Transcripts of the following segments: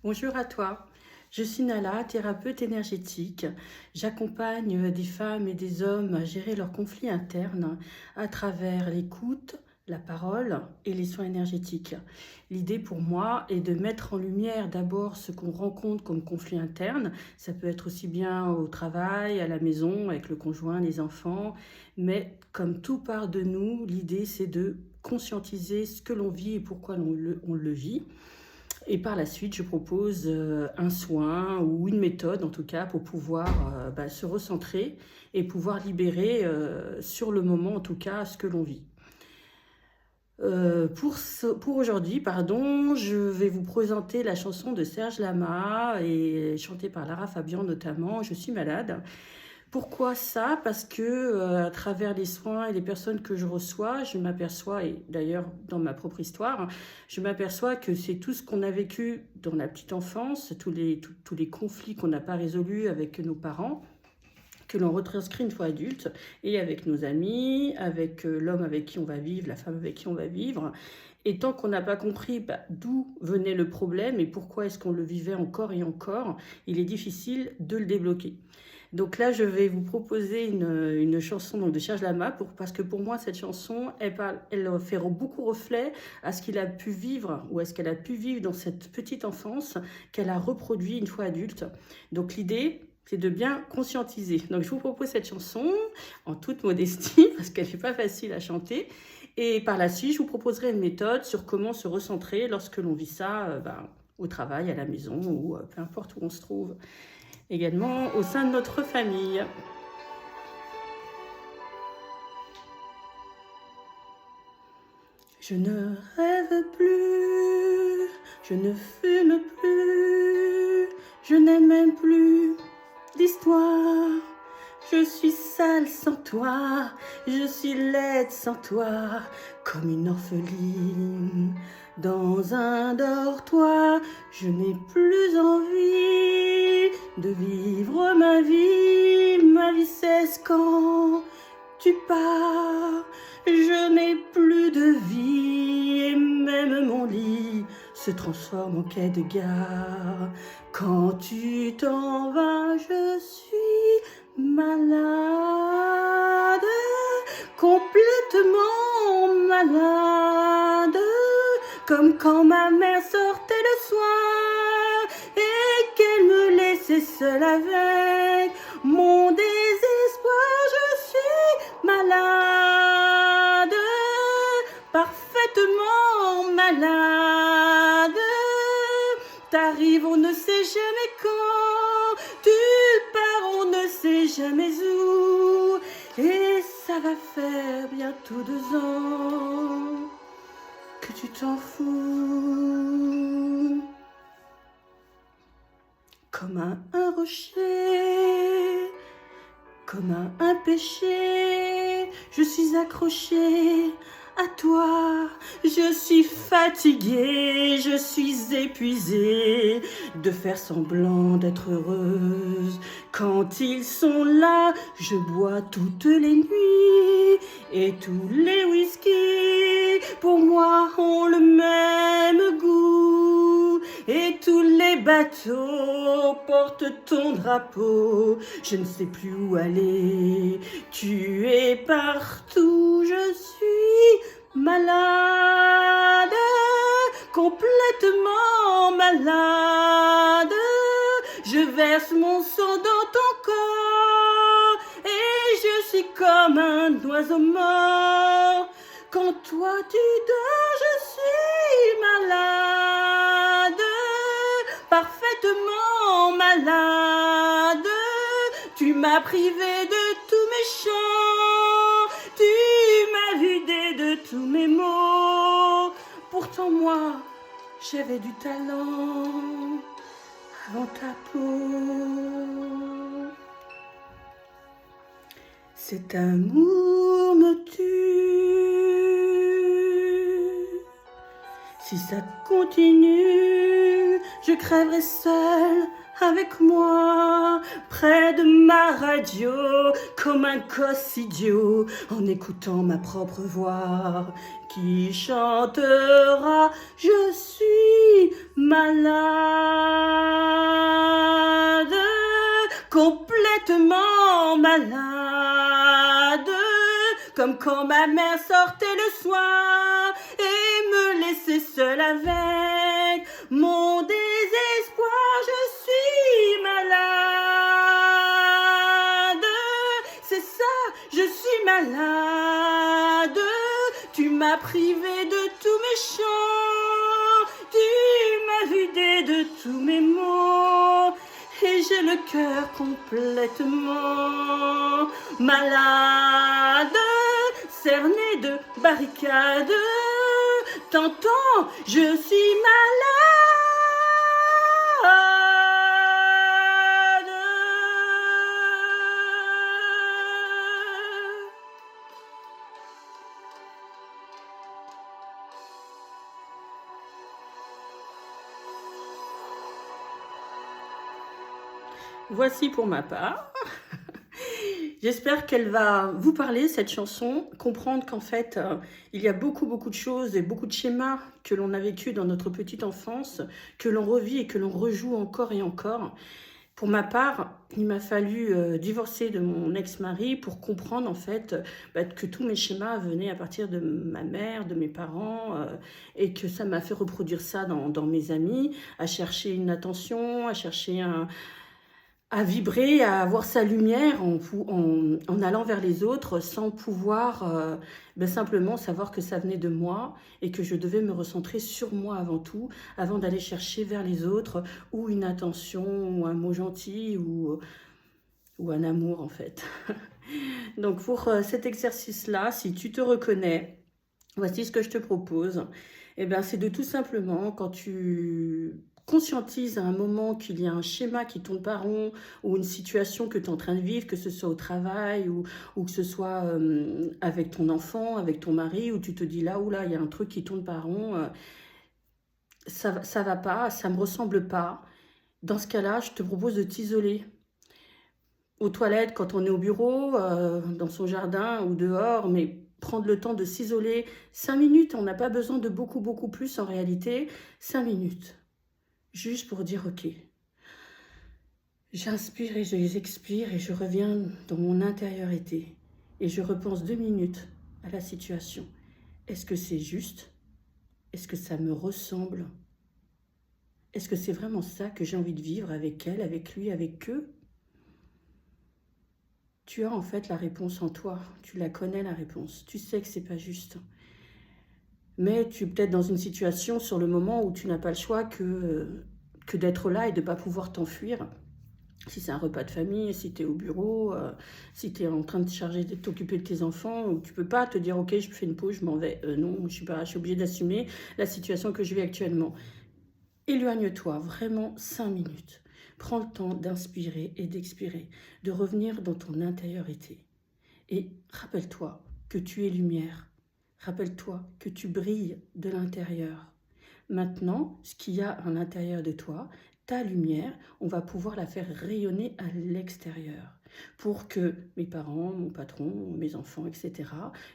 Bonjour à toi, je suis Nala, thérapeute énergétique. J'accompagne des femmes et des hommes à gérer leurs conflits internes à travers l'écoute, la parole et les soins énergétiques. L'idée pour moi est de mettre en lumière d'abord ce qu'on rencontre comme conflit interne. Ça peut être aussi bien au travail, à la maison, avec le conjoint, les enfants. Mais comme tout part de nous, l'idée c'est de conscientiser ce que l'on vit et pourquoi on le vit. Et par la suite, je propose un soin ou une méthode, en tout cas, pour pouvoir se recentrer et pouvoir libérer sur le moment, en tout cas, ce que l'on vit. Pour aujourd'hui, pardon, je vais vous présenter la chanson de Serge Lama et chantée par Lara Fabian notamment, Je suis malade. Pourquoi ça? Parce que à travers les soins et les personnes que je reçois, je m'aperçois, et d'ailleurs dans ma propre histoire, je m'aperçois que c'est tout ce qu'on a vécu dans la petite enfance, tous les conflits qu'on n'a pas résolus avec nos parents, que l'on retranscrit une fois adulte, et avec nos amis, avec l'homme avec qui on va vivre, la femme avec qui on va vivre. Et tant qu'on n'a pas compris d'où venait le problème et pourquoi est-ce qu'on le vivait encore et encore, il est difficile de le débloquer. Donc là, je vais vous proposer une chanson donc, de Serge Lama, parce que pour moi, cette chanson, elle fait beaucoup reflet à ce qu'il a pu vivre, ou à ce qu'elle a pu vivre dans cette petite enfance qu'elle a reproduit une fois adulte. Donc l'idée, c'est de bien conscientiser. Donc je vous propose cette chanson en toute modestie, parce qu'elle n'est pas facile à chanter. Et par la suite, je vous proposerai une méthode sur comment se recentrer lorsque l'on vit ça au travail, à la maison, ou peu importe où on se trouve. Également au sein de notre famille. Je ne rêve plus, je ne fume plus, je n'aime même plus l'histoire. Je suis sale sans toi, je suis laide sans toi, comme une orpheline dans un dortoir. Je n'ai plus envie de vivre ma vie cesse quand tu pars. Je n'ai plus de vie et même mon lit se transforme en quai de gare. Quand tu t'en vas, je suis malade, complètement malade, comme quand ma mère sortait le soir et qu'elle me laissait seule avec mon désespoir. Je suis malade, parfaitement malade. T'arrives, on ne sait jamais quand, tu pars, on ne sait jamais où, et ça va faire bientôt 2 ans que tu t'en fous. Comme un rocher, comme un péché, je suis accrochée à toi. Je suis fatiguée, je suis épuisée de faire semblant d'être heureuse. Quand ils sont là, je bois toutes les nuits et tous les whisky pour moi ont le même goût. Et tous les bateaux portent ton drapeau. Je ne sais plus où aller, tu es partout. Je suis malade, complètement malade. Je verse mon sang dans ton corps et je suis comme un oiseau mort. Quand toi tu dors, je suis malade, parfaitement malade. Tu m'as privé de tous mes chants, tu m'as vidé de tous mes mots. Pourtant moi, j'avais du talent avant ta peau. Cet amour me tue. Si ça continue, je crèverai seule avec moi, près de ma radio, comme un gosse idiot, en écoutant ma propre voix, qui chantera « Je suis malade ». complètement malade, comme quand ma mère sortait le soir et me laissait seule avec mon désespoir. Je suis malade, c'est ça, je suis malade. Tu m'as privé de tous mes chants, tu m'as vidé de tous mes mots, et j'ai le cœur complètement malade, cerné de barricades. T'entends, je suis malade. Voici pour ma part. J'espère qu'elle va vous parler, cette chanson, comprendre qu'en fait, il y a beaucoup de choses et beaucoup de schémas que l'on a vécu dans notre petite enfance, que l'on revit et que l'on rejoue encore et encore. Pour ma part, il m'a fallu divorcer de mon ex-mari pour comprendre en fait que tous mes schémas venaient à partir de ma mère, de mes parents, et que ça m'a fait reproduire ça dans mes amis, à chercher une attention, à chercher à vibrer, à avoir sa lumière en allant vers les autres sans pouvoir simplement savoir que ça venait de moi et que je devais me recentrer sur moi avant tout, avant d'aller chercher vers les autres ou une attention ou un mot gentil ou un amour en fait. Donc pour cet exercice-là, si tu te reconnais, voici ce que je te propose. Eh bien, c'est de tout simplement, quand tu conscientises à un moment qu'il y a un schéma qui tourne pas rond ou une situation que tu es en train de vivre, que ce soit au travail ou que ce soit avec ton enfant, avec ton mari, où tu te dis là, il y a un truc qui tourne pas rond, ça va pas, ça me ressemble pas. Dans ce cas-là, je te propose de t'isoler. Aux toilettes, quand on est au bureau, dans son jardin ou dehors, mais prendre le temps de s'isoler. 5 minutes, on n'a pas besoin de beaucoup plus en réalité. 5 minutes, juste pour dire ok. J'inspire et j'expire et je reviens dans mon intériorité. Et je repense 2 minutes à la situation. Est-ce que c'est juste? Est-ce que ça me ressemble? Est-ce que c'est vraiment ça que j'ai envie de vivre avec elle, avec lui, avec eux? Tu as en fait la réponse en toi, tu la connais la réponse, tu sais que c'est pas juste. Mais tu es peut-être dans une situation sur le moment où tu n'as pas le choix que d'être là et de ne pas pouvoir t'enfuir. Si c'est un repas de famille, si tu es au bureau, si tu es en train de t'occuper de tes enfants, où tu peux pas te dire ok je fais une pause, je m'en vais. Non, je suis obligée d'assumer la situation que je vis actuellement. Éloigne-toi vraiment 5 minutes. Prends le temps d'inspirer et d'expirer, de revenir dans ton intériorité. Et rappelle-toi que tu es lumière. Rappelle-toi que tu brilles de l'intérieur. Maintenant, ce qu'il y a à l'intérieur de toi, ta lumière, on va pouvoir la faire rayonner à l'extérieur pour que mes parents, mon patron, mes enfants, etc.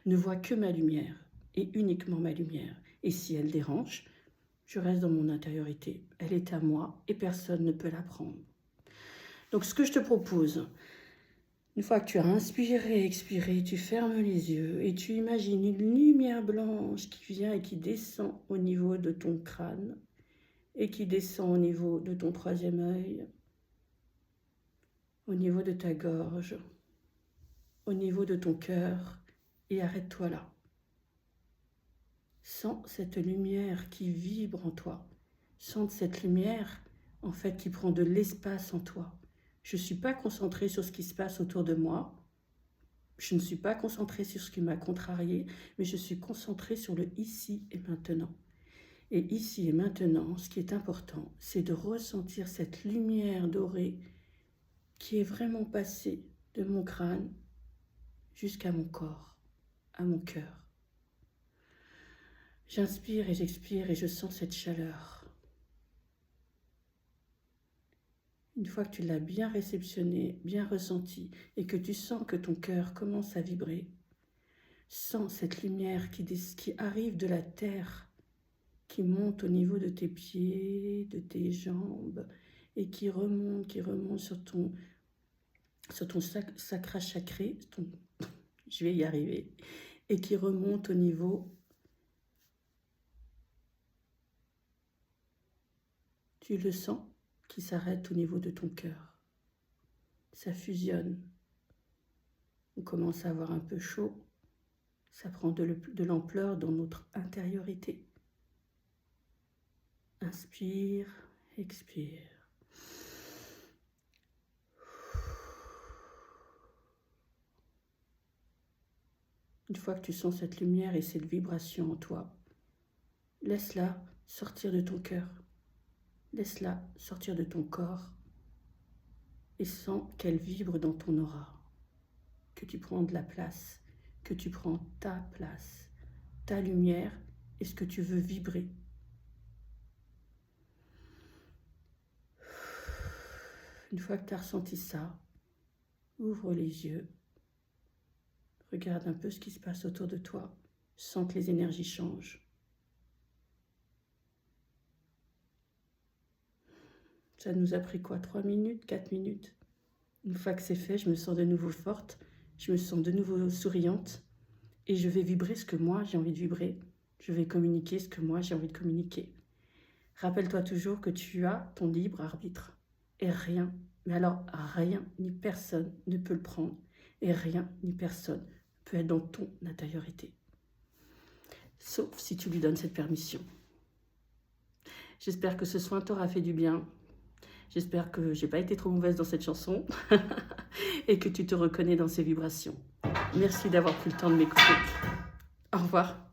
ne voient que ma lumière et uniquement ma lumière. Et si elle dérange, je reste dans mon intériorité. Elle est à moi et personne ne peut la prendre. Donc ce que je te propose, une fois que tu as inspiré, expiré, tu fermes les yeux et tu imagines une lumière blanche qui vient et qui descend au niveau de ton crâne et qui descend au niveau de ton troisième œil, au niveau de ta gorge, au niveau de ton cœur, et arrête-toi là. Sens cette lumière qui vibre en toi. Sens cette lumière, en fait, qui prend de l'espace en toi. Je ne suis pas concentrée sur ce qui se passe autour de moi. Je ne suis pas concentrée sur ce qui m'a contrariée, mais je suis concentrée sur le ici et maintenant. Et ici et maintenant, ce qui est important, c'est de ressentir cette lumière dorée qui est vraiment passée de mon crâne jusqu'à mon corps, à mon cœur. J'inspire et j'expire et je sens cette chaleur. Une fois que tu l'as bien réceptionné, bien ressenti, et que tu sens que ton cœur commence à vibrer, sens cette lumière qui arrive de la terre, qui monte au niveau de tes pieds, de tes jambes, et qui remonte sur sur ton sacra sacré, je vais y arriver, et qui remonte au niveau, tu le sens, qui s'arrête au niveau de ton cœur. Ça fusionne. On commence à avoir un peu chaud. Ça prend de l'ampleur dans notre intériorité. Inspire, expire. Une fois que tu sens cette lumière et cette vibration en toi, laisse-la sortir de ton cœur. Laisse-la sortir de ton corps et sens qu'elle vibre dans ton aura. Que tu prends de la place, que tu prends ta place, ta lumière et ce que tu veux vibrer. Une fois que tu as ressenti ça, ouvre les yeux, regarde un peu ce qui se passe autour de toi, sens que les énergies changent. Ça nous a pris quoi, 3 minutes, 4 minutes? Une fois que c'est fait, je me sens de nouveau forte, je me sens de nouveau souriante et je vais vibrer ce que moi j'ai envie de vibrer. Je vais communiquer ce que moi j'ai envie de communiquer. Rappelle-toi toujours que tu as ton libre arbitre et rien, mais alors rien ni personne ne peut le prendre et rien ni personne peut être dans ton intériorité. Sauf si tu lui donnes cette permission. J'espère que ce soin t'aura fait du bien. J'espère que j'ai pas été trop mauvaise dans cette chanson et que tu te reconnais dans ces vibrations. Merci d'avoir pris le temps de m'écouter. Au revoir.